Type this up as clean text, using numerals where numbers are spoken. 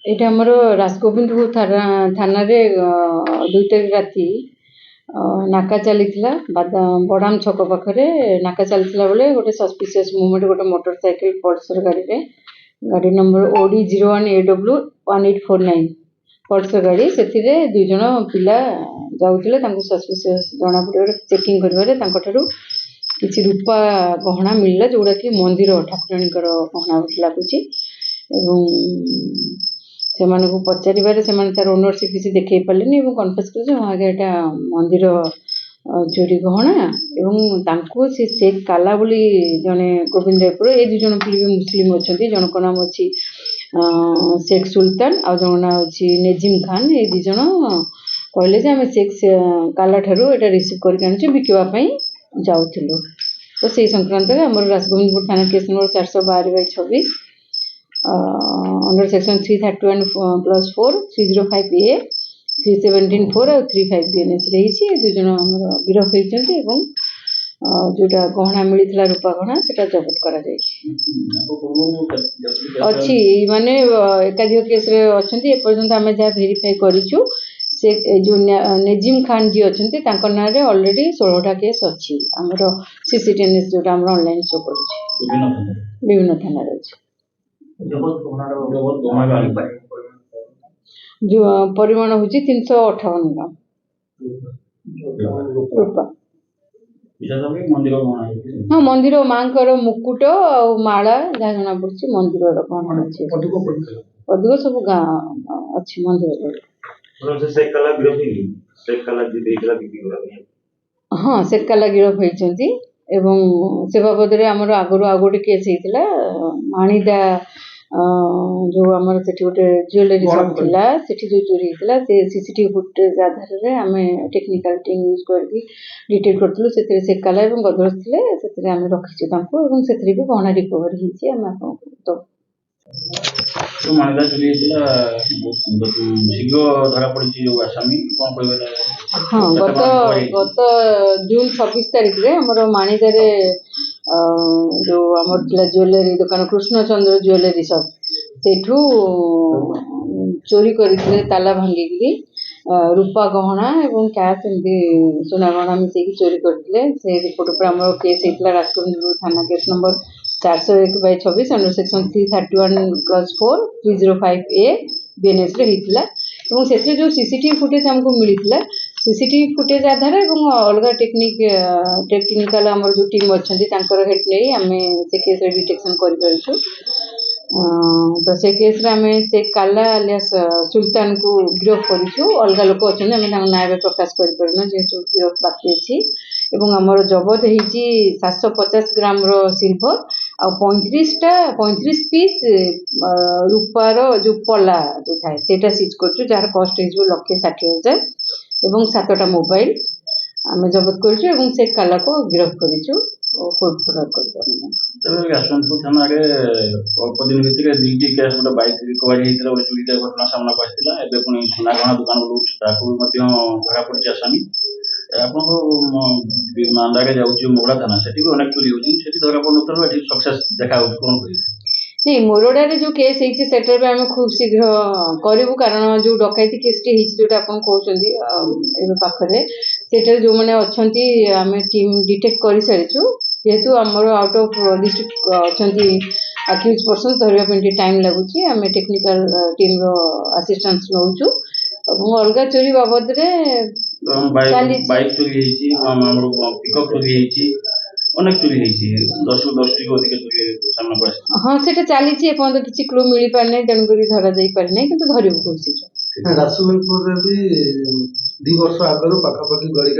এটা আমার রাজগୋବିନ୍ଦপুর থানা रे 2 तारिख राति नाका चली बदाम छक पाखे नाका चली बेले गोटे सस्पिशियस मूवमेंट गोटे मोटरसाइकिल पल्सर गाड़ी नंबर OD 01AW 1849 पल्सर गाड़ी से दुई जन पिला जाऊे सस्पिशियस जना पड़े चेकिंग कर किसी रूपा गहना मिलला जोड़ा कि मंदिर ठाकुराणी गहना लगुच से पचारे से तार ओनरशिप किसी देखे पारे कन्फेस कर हाँ आगे यहाँ मंदिर चोरी गहना एवं से शेख काला बोली जड़े गोविंद रायपुर ये दुई जन पिले भी मुस्लिम अच्छा जनक नाम अच्छी शेख सुल्तान आ जन ना अच्छी नेजिम खान ये दुई जन कहले आम शेख काला ठारू यहाँ रिसीव करके बिकवाई जाऊलु तो से संक्रांत आम राजगोविंदपुर थाना case number 412/26 under section 331+4 305A 317(4) और 35 BNS रही दुई जन गिरफ होती जोटा गहना मिलता रूपा गहना से जबत कर माने एकाधिक केस अच्छा एपर्तंत आम जहाँ भेरीफाई करूँ से जो नेजिम खान जी अच्छा ना ऑलरेडी 16टा केस अच्छी आमर CCTVNS जोटा ऑनलाइन शो कर विभिन्न थाना जो परिमाण हूँ 358 ग्राम रूपा हाँ मंदिर माँ मुकुट और माला जहाँ जना पड़ी मंदिर कौन अच्छे अधिक सब गाँ अच्छी मंदिर हाँ शेख काला गिरफ होती से बाबद आमर आगु आ गोटे केस होता माणीदा जो आम से गोटे ज्वेलरी शॉप थिला सेठी जो चोरी होता से CCTV फुटेज आधार में आम टेक्निकल टीम यूज करके डिटेक्ट करूँ से शेख काला और गदरस थे आम रखीचु से भी गहना रिकवर होती तो मानदा चली शीघ्र धरा पड़ी जो आसामी कौन कहबे हाँ गत जून 26 तारिख रे हमर माणीदार जो आमर ज्वेलरी दुकान कृष्णचंद्र ज्वेलरी शॉप सेठू चोरी करते ताला भांगिकी रूपा गहना एवं कैश एमती सुना गहना मिसेकी चोरी करते से रिपोर्ट पर आम केस होता राजगोविंदपुर थाना case number 401/26 under section 331+4 305A BNS होता से जो CCTV फुटेज आमको मिलता CCTV फुटेज आधार और अलग टेक्निकल आमर जो टीम अच्छा हेल्प नहीं आम से केस डिटेक्शन कर तो से केस आम से काला alias सुल्तान को गिरफ करूँ अलग लोक अच्छा आम ना प्रकाश कर जेहेतु गिरफ बाकी अच्छी एवं आमर जबत होती 750 ग्राम सिल्वर आ 35 पीस रूपार जो पला जो थाए सेटा सीज कर जार कस्ट हो 1,60,000 एवं 7टा मोबाइल आम जबत कर से काला को गिरफ करूँ कोर्ट फरार यशवंतपुर थाना अल्प दिन भितर दुईटी केस गोटे बाइक रिकवर होता गोटे चोरी घटना सामना को आसाला एवं पुणी सोना गहना दुकान धरा पड़ी आसामी आपको मांदागे जाऊँ मोगड़ा थाना से अनेक चोरी होती धरा पड़े सक्सेस देखा कौन कह नहीं मोरडारे जो केस होती आम खूब शीघ्र करूँ कारण जो डकैती केसटी जोटा आप कहते पाखे से जो मैंने अच्छा आम टीम डिटेक्ट कर सारीचु जेहेतु आमर आउट ऑफ डिस्ट्रिक्ट अच्छा अक्यूज पर्सन धरने टाइम लगुच आम टेक्निकल टीम असिस्टेंस नौचु अलग चोरी बाबद बाइक चोरी पिकअप चोरी अनेक चोरी 10टी अधिक चोरी सामना को हाँ से चली एपर्त किसी क्लू मिल पारे तेणुक धरा जा पारे कि धरबू राजगोविंदपुर भी 2 वर्ष आगर पाखापाखि गड़िका